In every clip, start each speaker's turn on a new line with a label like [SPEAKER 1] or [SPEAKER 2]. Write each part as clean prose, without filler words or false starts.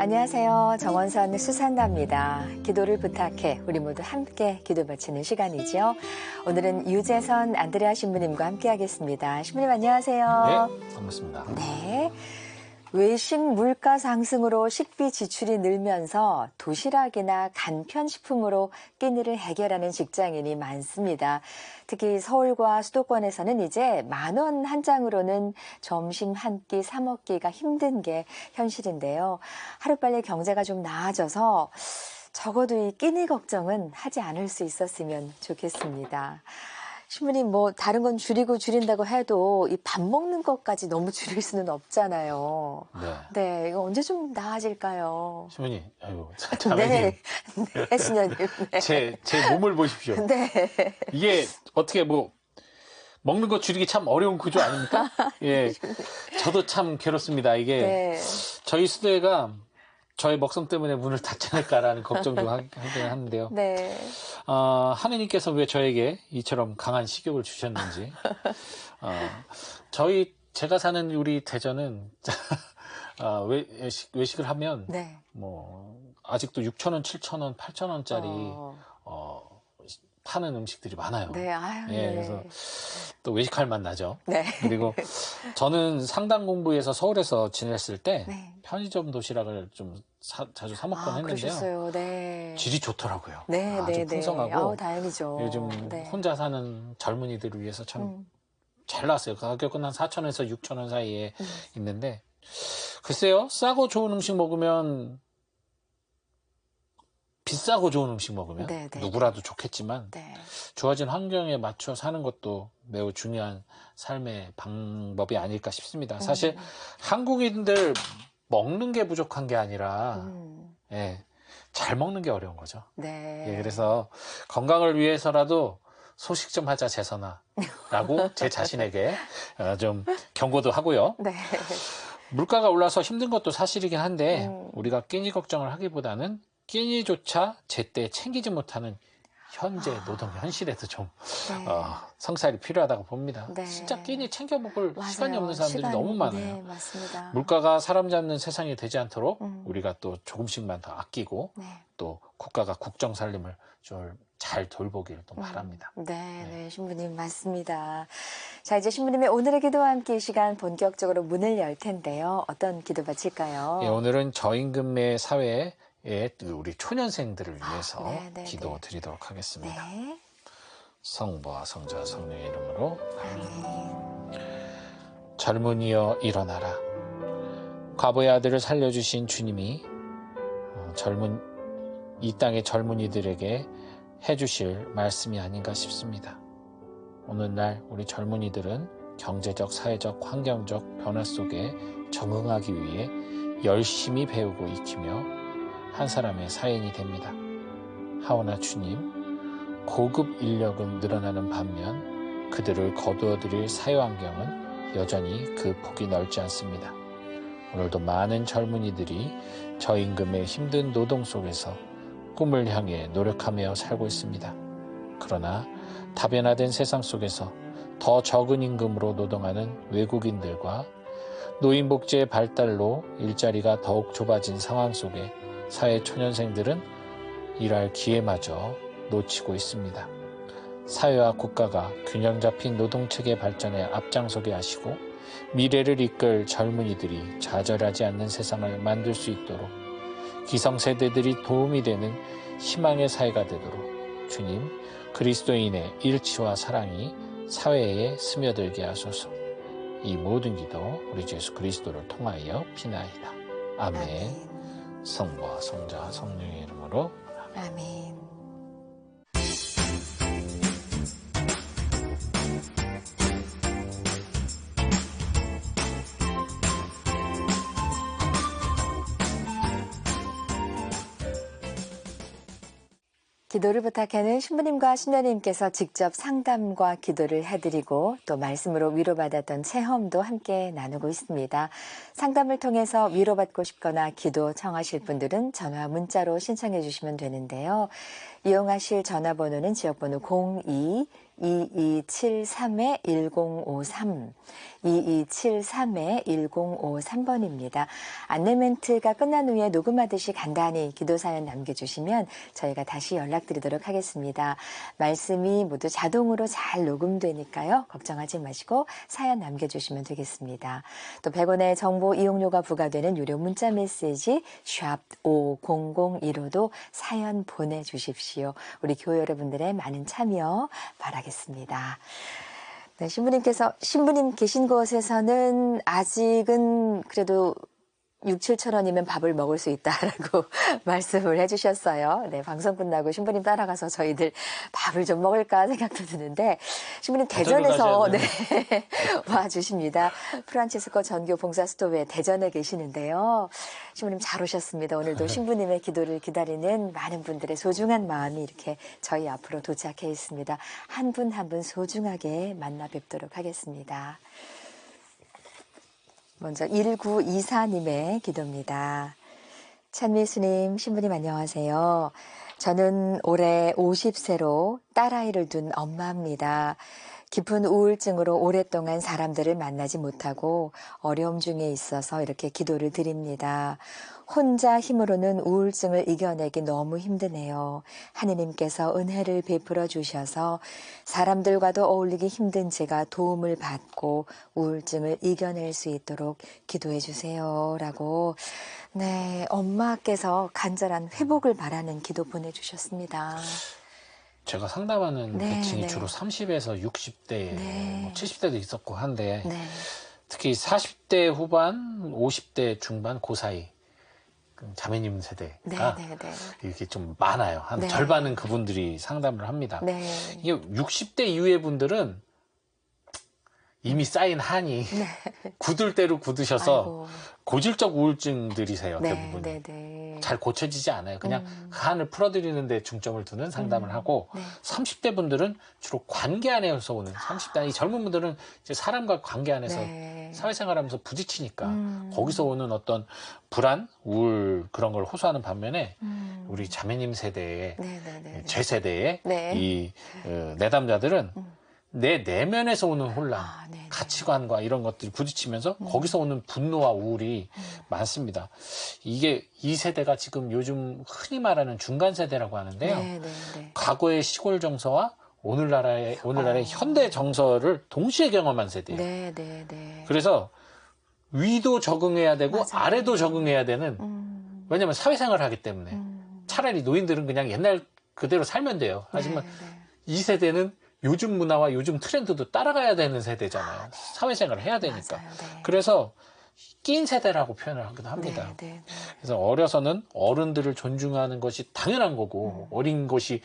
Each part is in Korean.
[SPEAKER 1] 안녕하세요. 정원선 수산다입니다. 기도를 부탁해 우리 모두 함께 기도 바치는 시간이죠. 오늘은 유재선 안드레아 신부님과 함께 하겠습니다. 신부님 안녕하세요.
[SPEAKER 2] 네, 반갑습니다.
[SPEAKER 1] 네. 외식 물가 상승으로 식비 지출이 늘면서 도시락이나 간편식품으로 끼니를 해결하는 직장인이 많습니다. 특히 서울과 수도권에서는 이제 10,000원 한 장으로는 점심 한 끼 사 먹기가 힘든 게 현실인데요. 하루빨리 경제가 좀 나아져서 적어도 이 끼니 걱정은 하지 않을 수 있었으면 좋겠습니다. 신부님, 다른 건 줄인다고 해도 이 밥 먹는 것까지 너무 줄일 수는 없잖아요. 네, 이거 언제 좀 나아질까요?
[SPEAKER 2] 신부님, 아이고,
[SPEAKER 1] 네, 네, 신녀님. 네.
[SPEAKER 2] 제 몸을 보십시오.
[SPEAKER 1] 네.
[SPEAKER 2] 이게 어떻게 먹는 거 줄이기 참 어려운 구조 아닙니까? 예. 저도 참 괴롭습니다. 이게
[SPEAKER 1] 네.
[SPEAKER 2] 저희 수도회가 저의 먹성 때문에 문을 닫지 않을까라는 걱정도 하긴 하는데요.
[SPEAKER 1] 네.
[SPEAKER 2] 하느님께서 왜 저에게 이처럼 강한 식욕을 주셨는지. 제가 사는 우리 대전은 외식을 하면
[SPEAKER 1] 네.
[SPEAKER 2] 아직도 6,000원, 7,000원, 8,000원짜리 파는 음식들이 많아요.
[SPEAKER 1] 네, 아유.
[SPEAKER 2] 예,
[SPEAKER 1] 네.
[SPEAKER 2] 그래서 또 외식할 맛 나죠.
[SPEAKER 1] 네.
[SPEAKER 2] 그리고 저는 상당 공부에서 서울에서 지냈을 때
[SPEAKER 1] 네.
[SPEAKER 2] 편의점 도시락을 좀 자주 사 먹곤 했는데요.
[SPEAKER 1] 그러셨어요. 네.
[SPEAKER 2] 질이 좋더라고요.
[SPEAKER 1] 네,
[SPEAKER 2] 아주
[SPEAKER 1] 네,
[SPEAKER 2] 풍성하고.
[SPEAKER 1] 네. 아우, 다행이죠.
[SPEAKER 2] 요즘
[SPEAKER 1] 네.
[SPEAKER 2] 혼자 사는 젊은이들을 위해서 참 잘 나왔어요. 가격은 한 4,000원에서 6,000원 사이에 있는데, 글쎄요, 싸고 좋은 음식 먹으면, 비싸고 좋은 음식 먹으면
[SPEAKER 1] 네, 네,
[SPEAKER 2] 누구라도 좋겠지만,
[SPEAKER 1] 네.
[SPEAKER 2] 주어진 환경에 맞춰 사는 것도 매우 중요한 삶의 방법이 아닐까 싶습니다. 사실 한국인들 먹는 게 부족한 게 아니라, 예, 잘 먹는 게 어려운 거죠.
[SPEAKER 1] 네.
[SPEAKER 2] 예, 그래서 건강을 위해서라도 소식 좀 하자, 재선아. 라고 제 자신에게 좀 경고도 하고요.
[SPEAKER 1] 네.
[SPEAKER 2] 물가가 올라서 힘든 것도 사실이긴 한데 우리가 끼니 걱정을 하기보다는 끼니조차 제때 챙기지 못하는 현재 노동 현실에도 좀
[SPEAKER 1] 네.
[SPEAKER 2] 성찰이 필요하다고 봅니다.
[SPEAKER 1] 네.
[SPEAKER 2] 진짜 끼니 챙겨 먹을
[SPEAKER 1] 맞아요.
[SPEAKER 2] 시간이 없는 사람들이 너무 많아요.
[SPEAKER 1] 네, 맞습니다.
[SPEAKER 2] 물가가 사람 잡는 세상이 되지 않도록 우리가 또 조금씩만 더 아끼고
[SPEAKER 1] 네.
[SPEAKER 2] 또 국가가 국정 살림을 좀 잘 돌보기를 또 바랍니다.
[SPEAKER 1] 네, 신부님 맞습니다. 자, 이제 신부님의 오늘의 기도와 함께 이 시간 본격적으로 문을 열 텐데요. 어떤 기도 바칠까요?
[SPEAKER 2] 예, 오늘은 저임금의 사회에 우리 초년생들을 위해서
[SPEAKER 1] 네, 네,
[SPEAKER 2] 기도
[SPEAKER 1] 네.
[SPEAKER 2] 드리도록 하겠습니다.
[SPEAKER 1] 네.
[SPEAKER 2] 성부와 성자와 성령의 이름으로
[SPEAKER 1] 아멘.
[SPEAKER 2] 젊은이여 일어나라. 과부의 아들을 살려주신 주님이 이 땅의 젊은이들에게 해주실 말씀이 아닌가 싶습니다. 오늘날 우리 젊은이들은 경제적, 사회적, 환경적 변화 속에 적응하기 위해 열심히 배우고 익히며 한 사람의 사인이 됩니다. 하오나 주님, 고급 인력은 늘어나는 반면 그들을 거두어들일 사회 환경은 여전히 그 폭이 넓지 않습니다. 오늘도 많은 젊은이들이 저임금의 힘든 노동 속에서 꿈을 향해 노력하며 살고 있습니다. 그러나 다변화된 세상 속에서 더 적은 임금으로 노동하는 외국인들과 노인복지의 발달로 일자리가 더욱 좁아진 상황 속에 사회 초년생들은 일할 기회마저 놓치고 있습니다. 사회와 국가가 균형 잡힌 노동체계 발전에 앞장서게 하시고 미래를 이끌 젊은이들이 좌절하지 않는 세상을 만들 수 있도록 기성세대들이 도움이 되는 희망의 사회가 되도록 주님 그리스도인의 일치와 사랑이 사회에 스며들게 하소서. 이 모든 기도 우리 주 예수 그리스도를 통하여 비나이다. 아멘.
[SPEAKER 1] 아멘.
[SPEAKER 2] 성부와 성자와 성령의 이름으로
[SPEAKER 1] 아멘. 기도를 부탁하는 신부님과 신녀님께서 직접 상담과 기도를 해드리고 또 말씀으로 위로받았던 체험도 함께 나누고 있습니다. 상담을 통해서 위로받고 싶거나 기도 청하실 분들은 전화 문자로 신청해 주시면 되는데요. 이용하실 전화번호는 지역번호 2273-1053, 2273-1053번입니다. 안내 멘트가 끝난 후에 녹음하듯이 간단히 기도 사연 남겨주시면 저희가 다시 연락드리도록 하겠습니다. 말씀이 모두 자동으로 잘 녹음되니까요. 걱정하지 마시고 사연 남겨주시면 되겠습니다. 또 100원의 정보 이용료가 부과되는 유료 문자 메시지 샵 5001호도 사연 보내주십시오. 우리 교회 여러분들의 많은 참여 바라겠습니다. 네, 신부님 계신 곳에서는 아직은 그래도 6, 7천 원이면 밥을 먹을 수 있다라고 말씀을 해주셨어요. 네, 방송 끝나고 신부님 따라가서 저희들 밥을 좀 먹을까 생각도 드는데 신부님 대전에서 네, 와주십니다. 프란치스코 전교 봉사스토브에 대전에 계시는데요. 신부님 잘 오셨습니다. 오늘도 신부님의 기도를 기다리는 많은 분들의 소중한 마음이 이렇게 저희 앞으로 도착해 있습니다. 한 분 한 분 소중하게 만나 뵙도록 하겠습니다. 먼저 1924님의 기도입니다. 찬미수님, 신부님 안녕하세요. 저는 올해 50세로 딸아이를 둔 엄마입니다. 깊은 우울증으로 오랫동안 사람들을 만나지 못하고 어려움 중에 있어서 이렇게 기도를 드립니다. 혼자 힘으로는 우울증을 이겨내기 너무 힘드네요. 하느님께서 은혜를 베풀어 주셔서 사람들과도 어울리기 힘든 제가 도움을 받고 우울증을 이겨낼 수 있도록 기도해 주세요. 라고 네, 엄마께서 간절한 회복을 바라는 기도 보내주셨습니다.
[SPEAKER 2] 제가 상담하는
[SPEAKER 1] 네,
[SPEAKER 2] 계층이
[SPEAKER 1] 네.
[SPEAKER 2] 주로 30에서 60대,
[SPEAKER 1] 네.
[SPEAKER 2] 뭐 70대도 있었고 한데
[SPEAKER 1] 네.
[SPEAKER 2] 특히 40대 후반, 50대 중반 그 사이 자매님 세대가
[SPEAKER 1] 네, 네, 네.
[SPEAKER 2] 이렇게 좀 많아요. 한
[SPEAKER 1] 네.
[SPEAKER 2] 절반은 그분들이 상담을 합니다.
[SPEAKER 1] 네.
[SPEAKER 2] 이게 60대 이후의 분들은 이미 쌓인 한이 굳을 대로 굳으셔서
[SPEAKER 1] 아이고.
[SPEAKER 2] 고질적 우울증들이세요.
[SPEAKER 1] 네,
[SPEAKER 2] 대부분이.
[SPEAKER 1] 네, 네.
[SPEAKER 2] 잘 고쳐지지 않아요. 그냥 그 한을 풀어드리는 데 중점을 두는 상담을 하고
[SPEAKER 1] 네.
[SPEAKER 2] 30대 분들은 주로 관계 안에서 오는 30대 이 젊은 분들은 이제 사람과 관계 안에서
[SPEAKER 1] 네.
[SPEAKER 2] 사회생활하면서 부딪히니까 거기서 오는 어떤 불안, 우울 그런 걸 호소하는 반면에 우리 자매님 세대의
[SPEAKER 1] 네, 네, 네.
[SPEAKER 2] 제 세대의
[SPEAKER 1] 네.
[SPEAKER 2] 이 내담자들은 내 내면에서 오는 혼란,
[SPEAKER 1] 아, 네, 네.
[SPEAKER 2] 가치관과 이런 것들이 부딪히면서 거기서 오는 분노와 우울이 많습니다. 이게 이 세대가 지금 요즘 흔히 말하는 중간 세대라고 하는데요.
[SPEAKER 1] 네, 네, 네.
[SPEAKER 2] 과거의 시골 정서와 오늘날의 현대 정서를 동시에 경험한 세대예요.
[SPEAKER 1] 네, 네, 네.
[SPEAKER 2] 그래서 위도 적응해야 되고
[SPEAKER 1] 맞아요.
[SPEAKER 2] 아래도 적응해야 되는 왜냐하면 사회생활을 하기 때문에 차라리 노인들은 그냥 옛날 그대로 살면 돼요. 하지만
[SPEAKER 1] 네, 네.
[SPEAKER 2] 이 세대는 요즘 문화와 요즘 트렌드도 따라가야 되는 세대잖아요. 사회생활을 해야 되니까.
[SPEAKER 1] 맞아요. 네.
[SPEAKER 2] 그래서 낀 세대라고 표현을 하기도 합니다.
[SPEAKER 1] 네, 네, 네.
[SPEAKER 2] 그래서 어려서는 어른들을 존중하는 것이 당연한 거고 어린 것이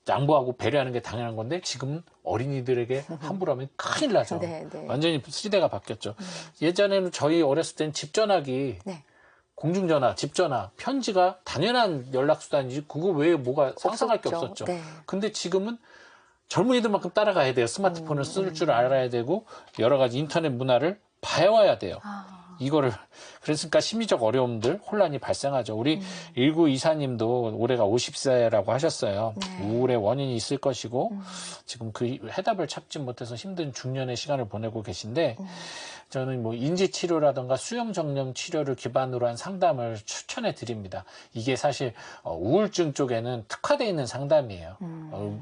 [SPEAKER 2] 양보하고 배려하는 게 당연한 건데 지금은 어린이들에게 함부로 하면 큰일 나죠.
[SPEAKER 1] 네, 네.
[SPEAKER 2] 완전히 시대가 바뀌었죠. 예전에는 저희 어렸을 땐 집 전화기
[SPEAKER 1] 네.
[SPEAKER 2] 공중전화, 집전화, 편지가 당연한 연락수단이지 그거 외에 뭐가 상상할 게 없었죠.
[SPEAKER 1] 네.
[SPEAKER 2] 근데 지금은 젊은이들만큼 따라가야 돼요. 스마트폰을 쓸 줄 알아야 되고 여러 가지 인터넷 문화를 봐와야 돼요. 이거를 그러니까 심리적 어려움들, 혼란이 발생하죠. 우리 1924님도 올해가 50세라고 하셨어요.
[SPEAKER 1] 네.
[SPEAKER 2] 우울의 원인이 있을 것이고 지금 그 해답을 찾지 못해서 힘든 중년의 시간을 보내고 계신데 저는 뭐 인지치료라든가 수용정령 치료를 기반으로 한 상담을 추천해 드립니다. 이게 사실 우울증 쪽에는 특화되어 있는 상담이에요.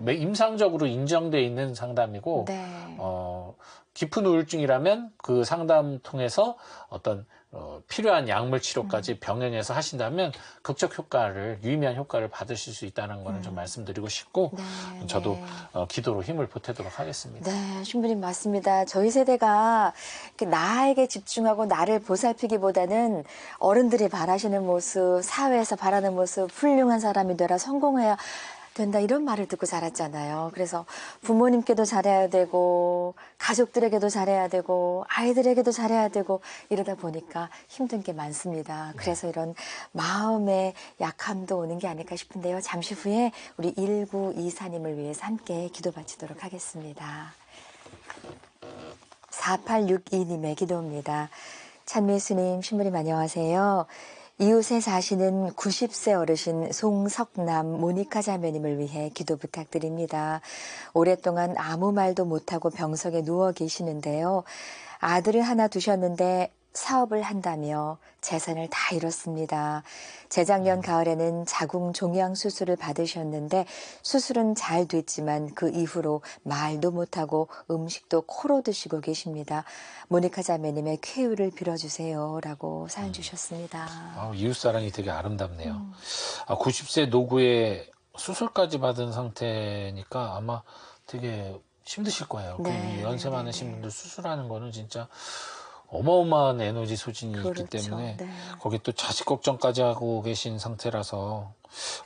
[SPEAKER 2] 임상적으로 인정되어 있는 상담이고
[SPEAKER 1] 네.
[SPEAKER 2] 깊은 우울증이라면 그 상담 통해서 어떤 필요한 약물 치료까지 병행해서 하신다면 극적 효과를 유의미한 효과를 받으실 수 있다는 거는 좀 말씀드리고 싶고
[SPEAKER 1] 네,
[SPEAKER 2] 저도
[SPEAKER 1] 네.
[SPEAKER 2] 기도로 힘을 보태도록 하겠습니다.
[SPEAKER 1] 네, 신부님 맞습니다. 저희 세대가 이렇게 나에게 집중하고 나를 보살피기보다는 어른들이 바라시는 모습, 사회에서 바라는 모습, 훌륭한 사람이 되라, 성공해야 된다 이런 말을 듣고 자랐잖아요. 그래서 부모님께도 잘해야 되고 가족들에게도 잘해야 되고 아이들에게도 잘해야 되고 이러다 보니까 힘든 게 많습니다. 그래서 이런 마음의 약함도 오는 게 아닐까 싶은데요. 잠시 후에 우리 1924님을 위해서 함께 기도 바치도록 하겠습니다. 4862님의 기도입니다. 찬미수님, 신부님 안녕하세요. 이웃에 사시는 90세 어르신 송석남 모니카 자매님을 위해 기도 부탁드립니다. 오랫동안 아무 말도 못하고 병석에 누워 계시는데요. 아들을 하나 두셨는데 사업을 한다며 재산을 다 잃었습니다. 재작년 가을에는 자궁 종양 수술을 받으셨는데 수술은 잘 됐지만 그 이후로 말도 못하고 음식도 코로 드시고 계십니다. 모니카 자매님의 쾌유를 빌어주세요 라고 사연 주셨습니다.
[SPEAKER 2] 이웃사랑이 되게 아름답네요. 90세 노구에 수술까지 받은 상태니까 아마 되게 힘드실 거예요.
[SPEAKER 1] 네,
[SPEAKER 2] 그리고 연세
[SPEAKER 1] 네,
[SPEAKER 2] 많으신
[SPEAKER 1] 네.
[SPEAKER 2] 분들 수술하는 거는 진짜 어마어마한 에너지 소진이
[SPEAKER 1] 그렇죠.
[SPEAKER 2] 있기 때문에
[SPEAKER 1] 네.
[SPEAKER 2] 거기 또 자식 걱정까지 하고 계신 상태라서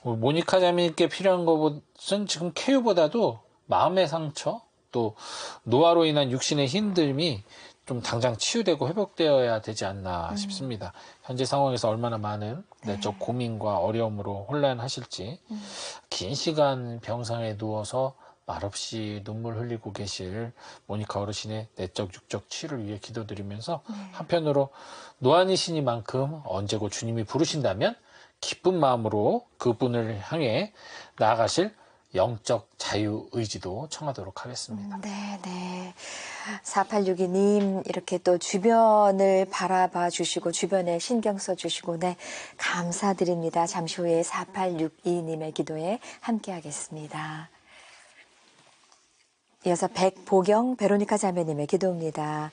[SPEAKER 2] 모니카 자매님께 필요한 것은 지금 쾌유보다도 마음의 상처 또 노화로 인한 육신의 힘듦이 좀 당장 치유되고 회복되어야 되지 않나 싶습니다. 현재 상황에서 얼마나 많은 내적 고민과 어려움으로 혼란하실지 긴 시간 병상에 누워서 말없이 눈물 흘리고 계실 모니카 어르신의 내적 육적 치유를 위해 기도드리면서 한편으로 노안이시니만큼 언제고 주님이 부르신다면 기쁜 마음으로 그분을 향해 나아가실 영적 자유 의지도 청하도록 하겠습니다.
[SPEAKER 1] 네. 4862님, 이렇게 또 주변을 바라봐 주시고, 주변에 신경 써 주시고, 네, 감사드립니다. 잠시 후에 4862님의 기도에 함께 하겠습니다. 이어서 백보경 베로니카 자매님의 기도입니다.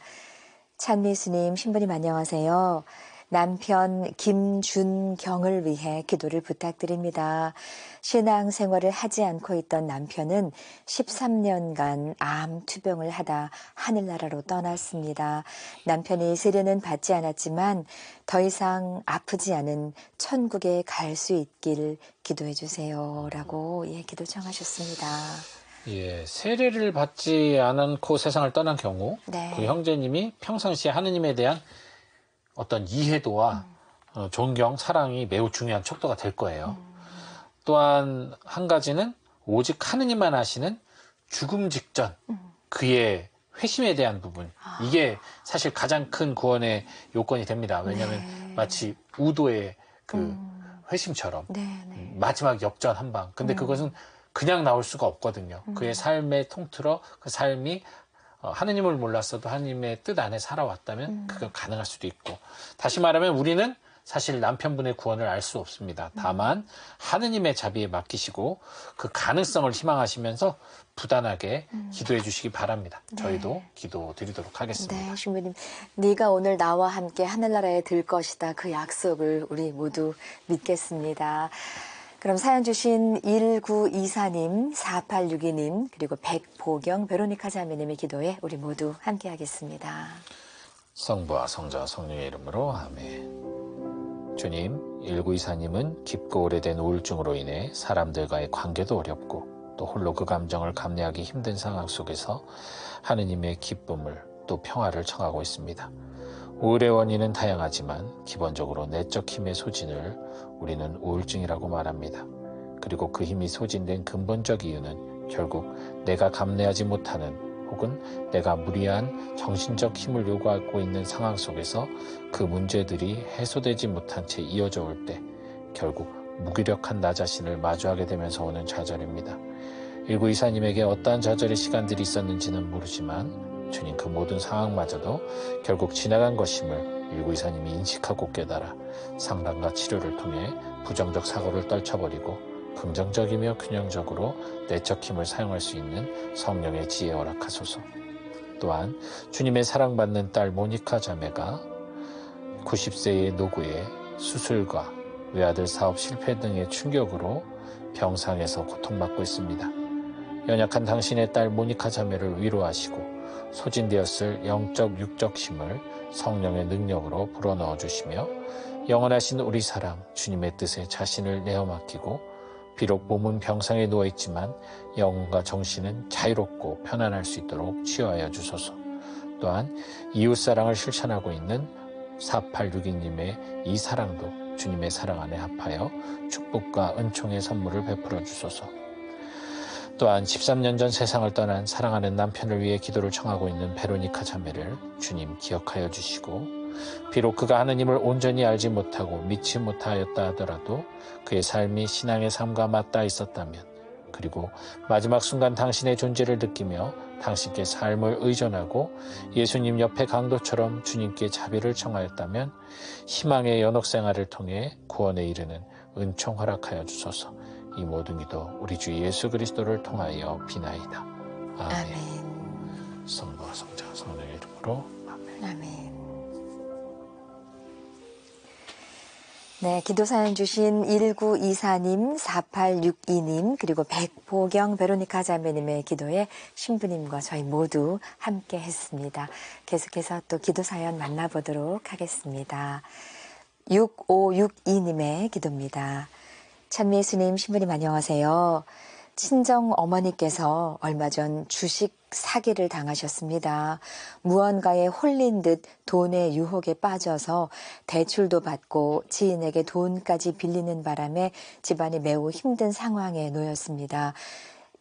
[SPEAKER 1] 찬미수님, 신부님 안녕하세요. 남편 김준경을 위해 기도를 부탁드립니다. 신앙생활을 하지 않고 있던 남편은 13년간 암 투병을 하다 하늘나라로 떠났습니다. 남편이 세례는 받지 않았지만 더 이상 아프지 않은 천국에 갈 수 있길 기도해 주세요. 라고 기도 청하셨습니다.
[SPEAKER 2] 세례를 받지 않고 세상을 떠난 경우
[SPEAKER 1] 네.
[SPEAKER 2] 그 형제님이 평상시에 하느님에 대한 어떤 이해도와 존경, 사랑이 매우 중요한 척도가 될 거예요. 또한 한 가지는 오직 하느님만 아시는 죽음 직전 그의 회심에 대한 부분, 이게 사실 가장 큰 구원의 요건이 됩니다. 왜냐하면 마치 우도의 그 회심처럼 마지막 역전 한 방. 근데 그것은 그냥 나올 수가 없거든요. 그의 삶의 통틀어 그 삶이 하느님을 몰랐어도 하느님의 뜻 안에 살아왔다면 그건 가능할 수도 있고, 다시 말하면 우리는 사실 남편분의 구원을 알 수 없습니다. 다만 하느님의 자비에 맡기시고 그 가능성을 희망하시면서 부단하게 기도해 주시기 바랍니다. 저희도 기도 드리도록 하겠습니다.
[SPEAKER 1] 네, 신부님, 네가 오늘 나와 함께 하늘나라에 들 것이다. 그 약속을 우리 모두 믿겠습니다. 그럼 사연 주신 1924님, 4862님, 그리고 백보경 베로니카 자매님의 기도에 우리 모두 함께 하겠습니다.
[SPEAKER 2] 성부와 성자와 성령의 이름으로 아멘. 주님, 1924님은 깊고 오래된 우울증으로 인해 사람들과의 관계도 어렵고 또 홀로 그 감정을 감내하기 힘든 상황 속에서 하느님의 기쁨을 또 평화를 청하고 있습니다. 우울의 원인은 다양하지만 기본적으로 내적 힘의 소진을 우리는 우울증이라고 말합니다. 그리고 그 힘이 소진된 근본적 이유는 결국 내가 감내하지 못하는 혹은 내가 무리한 정신적 힘을 요구하고 있는 상황 속에서 그 문제들이 해소되지 못한 채 이어져 올 때 결국 무기력한 나 자신을 마주하게 되면서 오는 좌절입니다. 1924님에게 어떠한 좌절의 시간들이 있었는지는 모르지만 주님 그 모든 상황마저도 결국 지나간 것임을 1924님이 인식하고 깨달아 상담과 치료를 통해 부정적 사고를 떨쳐버리고 긍정적이며 균형적으로 내적 힘을 사용할 수 있는 성령의 지혜 허락하소서. 또한 주님의 사랑받는 딸 모니카 자매가 90세의 노구에 수술과 외아들 사업 실패 등의 충격으로 병상에서 고통받고 있습니다. 연약한 당신의 딸 모니카 자매를 위로하시고 소진되었을 영적 육적 힘을 성령의 능력으로 불어넣어 주시며 영원하신 우리 사랑 주님의 뜻에 자신을 내어 맡기고 비록 몸은 병상에 누워있지만 영혼과 정신은 자유롭고 편안할 수 있도록 치유하여 주소서. 또한 이웃사랑을 실천하고 있는 4862님의 이 사랑도 주님의 사랑 안에 합하여 축복과 은총의 선물을 베풀어 주소서. 또한 13년 전 세상을 떠난 사랑하는 남편을 위해 기도를 청하고 있는 베로니카 자매를 주님 기억하여 주시고 비록 그가 하느님을 온전히 알지 못하고 믿지 못하였다 하더라도 그의 삶이 신앙의 삶과 맞닿아 있었다면, 그리고 마지막 순간 당신의 존재를 느끼며 당신께 삶을 의존하고 예수님 옆에 강도처럼 주님께 자비를 청하였다면 희망의 연옥 생활을 통해 구원에 이르는 은총 허락하여 주소서. 이 모든 기도 우리 주 예수 그리스도를 통하여 비나이다. 아멘.
[SPEAKER 1] 아멘.
[SPEAKER 2] 성부와 성자 성령의 이름으로 아멘.
[SPEAKER 1] 아멘. 네, 기도사연 주신 1924님, 4862님, 그리고 백보경 베로니카 자매님의 기도에 신부님과 저희 모두 함께 했습니다. 계속해서 또 기도사연 만나보도록 하겠습니다. 6562님의 기도입니다. 참미예수님, 신부님 안녕하세요. 친정 어머니께서 얼마 전 주식 사기를 당하셨습니다. 무언가에 홀린 듯 돈의 유혹에 빠져서 대출도 받고 지인에게 돈까지 빌리는 바람에 집안이 매우 힘든 상황에 놓였습니다.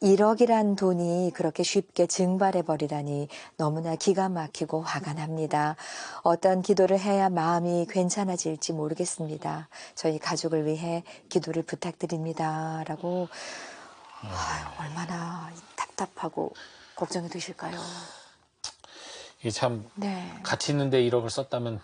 [SPEAKER 1] 1억이란 돈이 그렇게 쉽게 증발해버리다니 너무나 기가 막히고 화가 납니다. 어떤 기도를 해야 마음이 괜찮아질지 모르겠습니다. 저희 가족을 위해 기도를 부탁드립니다. 라고 얼마나 답답하고 걱정이 되실까요?
[SPEAKER 2] 이게 참
[SPEAKER 1] 네.
[SPEAKER 2] 같이 있는데 1억을 썼다면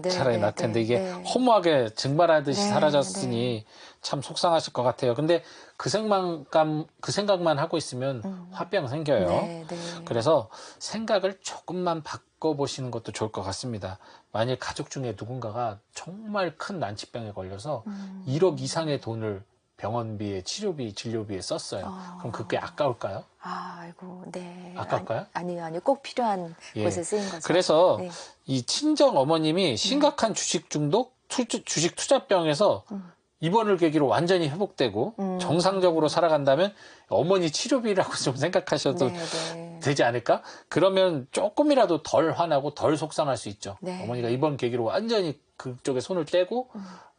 [SPEAKER 1] 네,
[SPEAKER 2] 차라리
[SPEAKER 1] 네,
[SPEAKER 2] 날 텐데
[SPEAKER 1] 네,
[SPEAKER 2] 이게
[SPEAKER 1] 네.
[SPEAKER 2] 허무하게 증발하듯이
[SPEAKER 1] 네,
[SPEAKER 2] 사라졌으니 참 속상하실 것 같아요. 근데 그 생각만 하고 있으면 화병 생겨요.
[SPEAKER 1] 네, 네.
[SPEAKER 2] 그래서 생각을 조금만 바꿔보시는 것도 좋을 것 같습니다. 만일 가족 중에 누군가가 정말 큰 난치병에 걸려서 1억 이상의 돈을 병원비에, 치료비, 진료비에 썼어요. 그럼 그게 아까울까요?
[SPEAKER 1] 아이고, 네.
[SPEAKER 2] 아까울까요?
[SPEAKER 1] 아니요. 꼭 필요한
[SPEAKER 2] 예.
[SPEAKER 1] 곳에 쓰인 거죠.
[SPEAKER 2] 그래서
[SPEAKER 1] 네.
[SPEAKER 2] 이 친정 어머님이 심각한 주식 중독, 주식 투자병에서 이번을 계기로 완전히 회복되고 정상적으로 살아간다면 어머니 치료비라고 좀 생각하셔도
[SPEAKER 1] 네.
[SPEAKER 2] 되지 않을까? 그러면 조금이라도 덜 화나고 덜 속상할 수 있죠.
[SPEAKER 1] 네.
[SPEAKER 2] 어머니가 이번 계기로 완전히 그쪽에 손을 떼고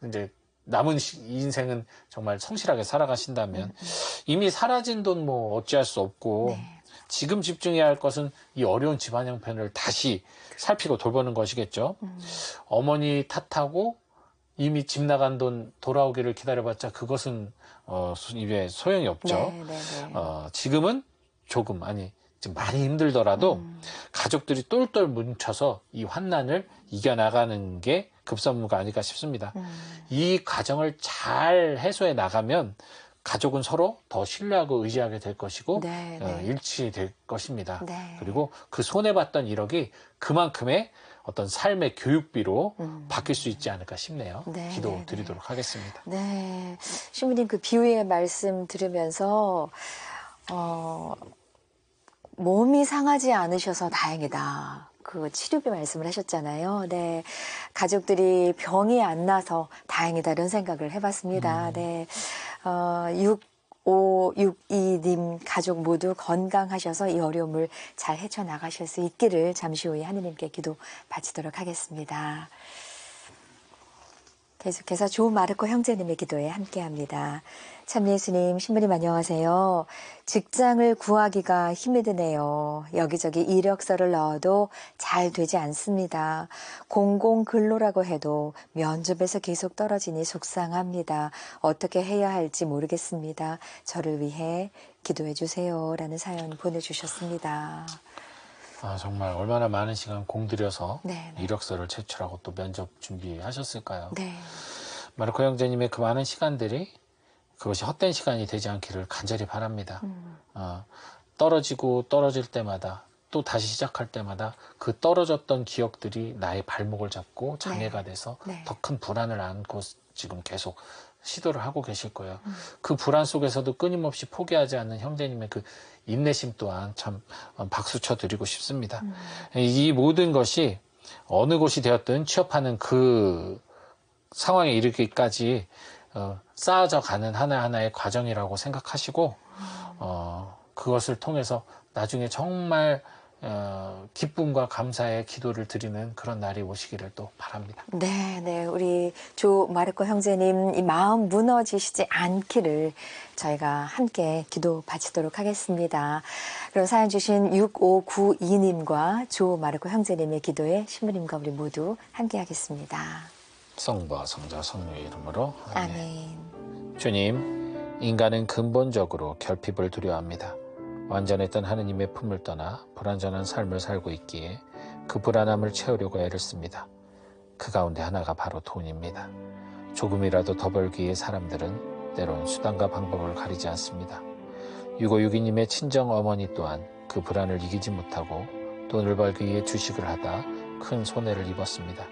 [SPEAKER 2] 이제 남은 인생은 정말 성실하게 살아가신다면 이미 사라진 돈 뭐 어찌할 수 없고
[SPEAKER 1] 네.
[SPEAKER 2] 지금 집중해야 할 것은 이 어려운 집안 형편을 다시 살피고 돌보는 것이겠죠. 어머니 탓하고 이미 집 나간 돈 돌아오기를 기다려봤자 그것은 입에 소용이 없죠.
[SPEAKER 1] 네.
[SPEAKER 2] 지금은 조금 지금 많이 힘들더라도 가족들이 똘똘 뭉쳐서 이 환난을 이겨나가는 게 급선무가 아닐까 싶습니다. 이 과정을 잘 해소해 나가면 가족은 서로 더 신뢰하고 의지하게 될 것이고 일치될 것입니다.
[SPEAKER 1] 네.
[SPEAKER 2] 그리고 그 손해봤던 1억이 그만큼의 어떤 삶의 교육비로 바뀔 수 있지 않을까 싶네요.
[SPEAKER 1] 네,
[SPEAKER 2] 기도 드리도록 하겠습니다.
[SPEAKER 1] 네. 신부님 그 비유의 말씀 들으면서 몸이 상하지 않으셔서 다행이다. 그 치료비 말씀을 하셨잖아요. 네. 가족들이 병이 안 나서 다행이다. 이런 생각을 해봤습니다. 네. 6562님 가족 모두 건강하셔서 이 어려움을 잘 헤쳐나가실 수 있기를 잠시 후에 하느님께 기도 바치도록 하겠습니다. 계속해서 조마르코 형제님의 기도에 함께합니다. 참예수님, 신부님 안녕하세요. 직장을 구하기가 힘이 드네요. 여기저기 이력서를 넣어도 잘 되지 않습니다. 공공근로라고 해도 면접에서 계속 떨어지니 속상합니다. 어떻게 해야 할지 모르겠습니다. 저를 위해 기도해 주세요. 라는 사연 보내주셨습니다.
[SPEAKER 2] 정말 얼마나 많은 시간 공들여서
[SPEAKER 1] 네.
[SPEAKER 2] 이력서를 제출하고 또 면접 준비하셨을까요?
[SPEAKER 1] 네.
[SPEAKER 2] 마르코 형제님의 그 많은 시간들이 그것이 헛된 시간이 되지 않기를 간절히 바랍니다. 떨어지고 떨어질 때마다 또 다시 시작할 때마다 그 떨어졌던 기억들이 나의 발목을 잡고 장애가 돼서 더 큰 불안을 안고 지금 계속 시도를 하고 계실 거예요. 그 불안 속에서도 끊임없이 포기하지 않는 형제님의 그 인내심 또한 참 박수 쳐드리고 싶습니다. 이 모든 것이 어느 곳이 되었든 취업하는 그 상황에 이르기까지 쌓아져 가는 하나하나의 과정이라고 생각하시고 그것을 통해서 나중에 정말 기쁨과 감사의 기도를 드리는 그런 날이 오시기를 또 바랍니다.
[SPEAKER 1] 네, 네. 우리 조 마르코 형제님 이 마음 무너지시지 않기를 저희가 함께 기도 바치도록 하겠습니다. 그럼 사연 주신 6592님과 조 마르코 형제님의 기도에 신부님과 우리 모두 함께 하겠습니다.
[SPEAKER 2] 성부와 성자 성령의 이름으로 아멘.
[SPEAKER 1] 아멘.
[SPEAKER 2] 주님, 인간은 근본적으로 결핍을 두려워합니다. 완전했던 하느님의 품을 떠나 불완전한 삶을 살고 있기에 그 불안함을 채우려고 애를 씁니다. 그 가운데 하나가 바로 돈입니다. 조금이라도 더 벌기 위해 사람들은 때론 수단과 방법을 가리지 않습니다. 6562님의 친정 어머니 또한 그 불안을 이기지 못하고 돈을 벌기 위해 주식을 하다 큰 손해를 입었습니다.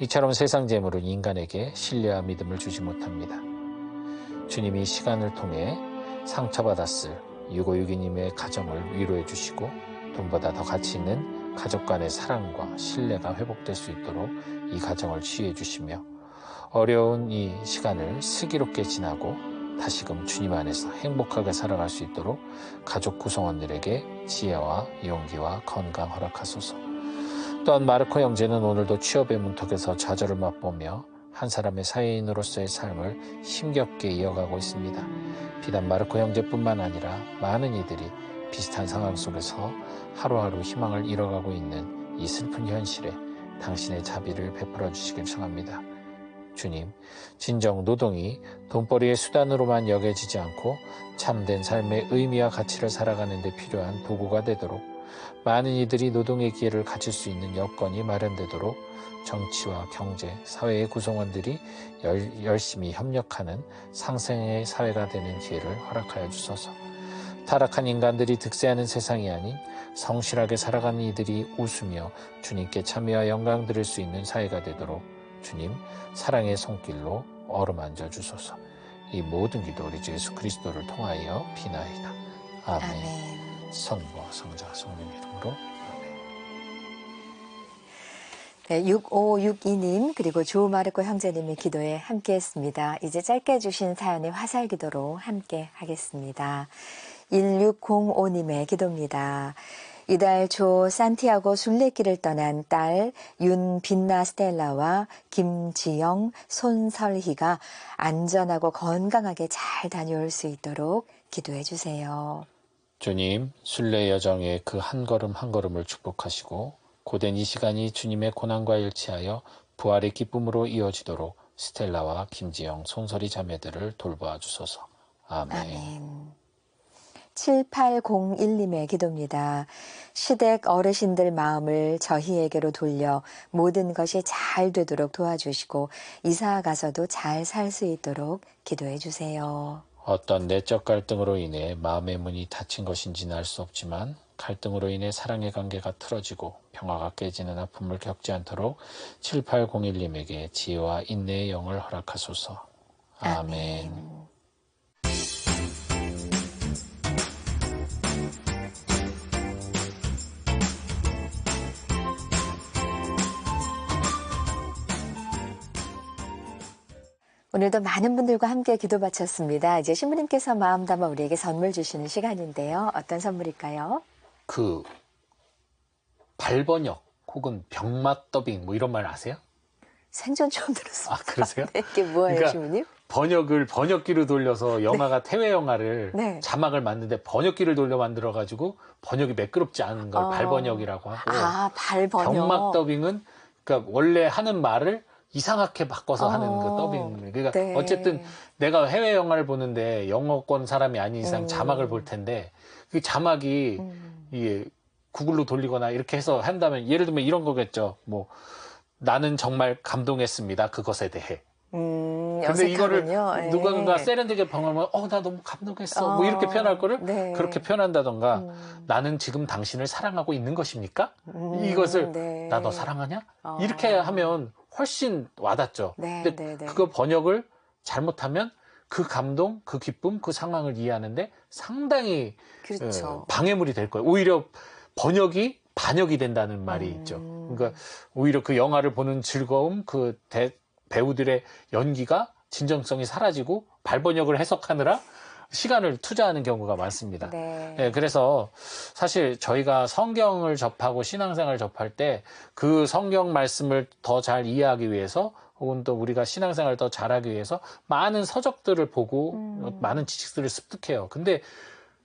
[SPEAKER 2] 이처럼 세상 재물은 인간에게 신뢰와 믿음을 주지 못합니다. 주님이 시간을 통해 상처받았을 6562님의 가정을 위로해 주시고 돈보다 더 가치 있는 가족 간의 사랑과 신뢰가 회복될 수 있도록 이 가정을 치유해 주시며 어려운 이 시간을 슬기롭게 지나고 다시금 주님 안에서 행복하게 살아갈 수 있도록 가족 구성원들에게 지혜와 용기와 건강 허락하소서. 또한 마르코 형제는 오늘도 취업의 문턱에서 좌절을 맛보며 한 사람의 사회인으로서의 삶을 힘겹게 이어가고 있습니다. 비단 마르코 형제뿐만 아니라 많은 이들이 비슷한 상황 속에서 하루하루 희망을 잃어가고 있는 이 슬픈 현실에 당신의 자비를 베풀어 주시길 청합니다. 주님, 진정 노동이 돈벌이의 수단으로만 여겨지지 않고 참된 삶의 의미와 가치를 살아가는 데 필요한 도구가 되도록 많은 이들이 노동의 기회를 가질 수 있는 여건이 마련되도록 정치와 경제, 사회의 구성원들이 열심히 협력하는 상생의 사회가 되는 기회를 허락하여 주소서. 타락한 인간들이 득세하는 세상이 아닌 성실하게 살아가는 이들이 웃으며 주님께 참여와 영광 드릴 수 있는 사회가 되도록 주님 사랑의 손길로 어루만져 주소서. 이 모든 기도 우리 주 예수 그리스도를 통하여 비나이다. 아멘.
[SPEAKER 1] 아멘.
[SPEAKER 2] 성부와 성자 성령의 이름으로
[SPEAKER 1] 네, 6562님 그리고 조 마르코 형제님의 기도에 함께했습니다. 이제 짧게 주신 사연의 화살 기도로 함께 하겠습니다. 1605님의 기도입니다. 이달 초 산티아고 순례길을 떠난 딸 윤빛나 스텔라와 김지영, 손설희가 안전하고 건강하게 잘 다녀올 수 있도록 기도해 주세요.
[SPEAKER 2] 주님, 순례 여정의 그 한 걸음 한 걸음을 축복하시고 고된 이 시간이 주님의 고난과 일치하여 부활의 기쁨으로 이어지도록 스텔라와 김지영, 손설희 자매들을 돌보아 주소서. 아멘.
[SPEAKER 1] 아멘. 7801님의 기도입니다. 시댁 어르신들 마음을 저희에게로 돌려 모든 것이 잘 되도록 도와주시고 이사 가서도 잘 살 수 있도록 기도해 주세요.
[SPEAKER 2] 어떤 내적 갈등으로 인해 마음의 문이 닫힌 것인지는 알 수 없지만 갈등으로 인해 사랑의 관계가 틀어지고 평화가 깨지는 아픔을 겪지 않도록 7801님에게 지혜와 인내의 영을 허락하소서. 아멘.
[SPEAKER 1] 오늘도 많은 분들과 함께 기도 바쳤습니다. 이제 신부님께서 마음 담아 우리에게 선물 주시는 시간인데요. 어떤 선물일까요?
[SPEAKER 2] 그 발번역 혹은 병맛 더빙 뭐 이런 말 아세요?
[SPEAKER 1] 생전 처음 들었습니다.
[SPEAKER 2] 아, 그러세요?
[SPEAKER 1] 네, 이게 뭐예요,
[SPEAKER 2] 그러니까
[SPEAKER 1] 신부님?
[SPEAKER 2] 번역기로 돌려서 영화가 태외 영화를
[SPEAKER 1] 네.
[SPEAKER 2] 자막을 만드는데 번역기를 돌려 만들어 가지고 번역이 매끄럽지 않은 걸 발번역이라고 하고
[SPEAKER 1] 아, 발번역.
[SPEAKER 2] 병맛 더빙은 그러니까 원래 하는 말을 이상하게 바꿔서 하는 그 더빙. 그러니까
[SPEAKER 1] 네.
[SPEAKER 2] 어쨌든 내가 해외 영화를 보는데 영어권 사람이 아닌 이상 자막을 볼 텐데 그 자막이 이게 구글로 돌리거나 이렇게 해서 한다면 예를 들면 이런 거겠죠. 뭐 나는 정말 감동했습니다. 그것에 대해. 근데 이거를
[SPEAKER 1] 어색하군요.
[SPEAKER 2] 누군가
[SPEAKER 1] 네.
[SPEAKER 2] 세련되게 번역하면 나 너무 감동했어. 뭐 이렇게 표현할 거를
[SPEAKER 1] 네.
[SPEAKER 2] 그렇게 표현한다던가 나는 지금 당신을 사랑하고 있는 것입니까? 이것을
[SPEAKER 1] 네.
[SPEAKER 2] 나 너 사랑하냐? 이렇게 하면 훨씬 와닿죠.
[SPEAKER 1] 네,
[SPEAKER 2] 근데
[SPEAKER 1] 네, 네.
[SPEAKER 2] 그거 번역을 잘못하면 그 감동, 그 기쁨, 그 상황을 이해하는데 상당히
[SPEAKER 1] 그렇죠.
[SPEAKER 2] 방해물이 될 거예요. 오히려 번역이 반역이 된다는 말이 있죠. 그러니까 오히려 그 영화를 보는 즐거움, 그 배우들의 연기가 진정성이 사라지고 발번역을 해석하느라 시간을 투자하는 경우가 많습니다.
[SPEAKER 1] 네.
[SPEAKER 2] 예, 그래서 사실 저희가 성경을 접하고 신앙생활을 접할 때 그 성경 말씀을 더 잘 이해하기 위해서 혹은 또 우리가 신앙생활을 더 잘하기 위해서 많은 서적들을 보고 많은 지식들을 습득해요. 근데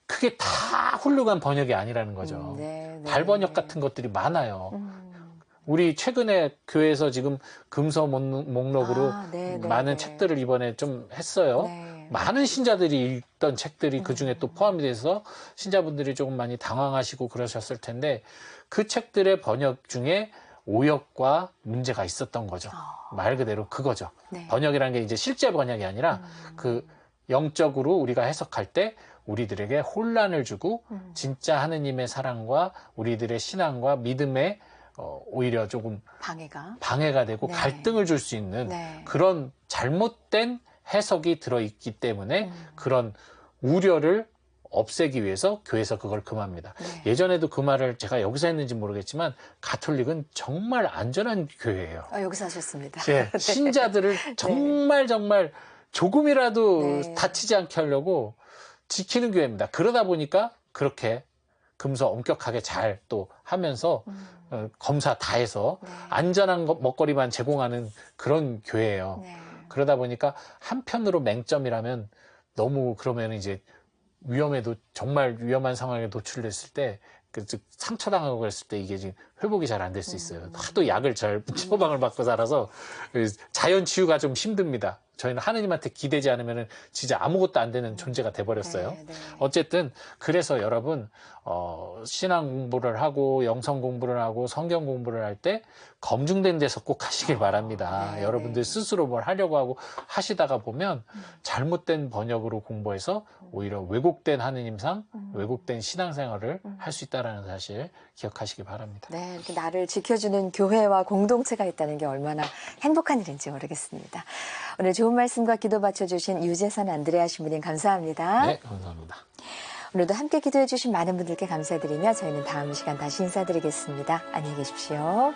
[SPEAKER 2] 그게 다 훌륭한 번역이 아니라는 거죠.
[SPEAKER 1] 네, 네.
[SPEAKER 2] 발번역 같은 것들이 많아요. 우리 최근에 교회에서 지금 금서 목록으로
[SPEAKER 1] 네, 네,
[SPEAKER 2] 많은
[SPEAKER 1] 네.
[SPEAKER 2] 책들을 이번에 좀 했어요.
[SPEAKER 1] 네.
[SPEAKER 2] 많은 신자들이 읽던 책들이 그 중에 또 포함이 돼서 신자분들이 조금 많이 당황하시고 그러셨을 텐데 그 책들의 번역 중에 오역과 문제가 있었던 거죠. 말 그대로 그거죠.
[SPEAKER 1] 네.
[SPEAKER 2] 번역이라는 게 이제 실제 번역이 아니라 그 영적으로 우리가 해석할 때 우리들에게 혼란을 주고 진짜 하느님의 사랑과 우리들의 신앙과 믿음에 오히려 조금 방해가 되고
[SPEAKER 1] 네.
[SPEAKER 2] 갈등을 줄 수 있는
[SPEAKER 1] 네.
[SPEAKER 2] 그런 잘못된 해석이 들어있기 때문에 그런 우려를 없애기 위해서 교회에서 그걸 금합니다.
[SPEAKER 1] 네.
[SPEAKER 2] 예전에도 그 말을 제가 여기서 했는지 모르겠지만 가톨릭은 정말 안전한 교회예요.
[SPEAKER 1] 여기서 하셨습니다.
[SPEAKER 2] 예,
[SPEAKER 1] 네.
[SPEAKER 2] 신자들을 정말 조금이라도
[SPEAKER 1] 네.
[SPEAKER 2] 다치지 않게 하려고 지키는 교회입니다. 그러다 보니까 그렇게 금서 엄격하게 잘 또 하면서 검사 다 해서
[SPEAKER 1] 네.
[SPEAKER 2] 안전한 먹거리만 제공하는 그런 교회예요.
[SPEAKER 1] 네.
[SPEAKER 2] 그러다 보니까 한편으로 맹점이라면 너무 그러면 이제 정말 위험한 상황에 노출됐을 때 즉 상처당하고 그랬을 때 이게 지금 회복이 잘 안 될 수 있어요. 하도 약을 처방을 받고 살아서 자연 치유가 좀 힘듭니다. 저희는 하느님한테 기대지 않으면 진짜 아무것도 안 되는 존재가 돼버렸어요.
[SPEAKER 1] 네, 네.
[SPEAKER 2] 어쨌든 그래서 여러분 신앙 공부를 하고 영성 공부를 하고 성경 공부를 할 때 검증된 데서 꼭 하시길 바랍니다.
[SPEAKER 1] 네,
[SPEAKER 2] 여러분들
[SPEAKER 1] 네.
[SPEAKER 2] 스스로 뭘 하려고 하고 하시다가 보면 잘못된 번역으로 공부해서 오히려 왜곡된 하느님상 왜곡된 신앙생활을 할 수 있다는 사실 기억하시기 바랍니다.
[SPEAKER 1] 네, 이렇게 나를 지켜주는 교회와 공동체가 있다는 게 얼마나 행복한 일인지 모르겠습니다. 오늘 좋은 말씀과 기도 바쳐주신 유재선 안드레아 신부님 감사합니다.
[SPEAKER 2] 네, 감사합니다.
[SPEAKER 1] 오늘도 함께 기도해 주신 많은 분들께 감사드리며 저희는 다음 시간 다시 인사드리겠습니다. 안녕히 계십시오.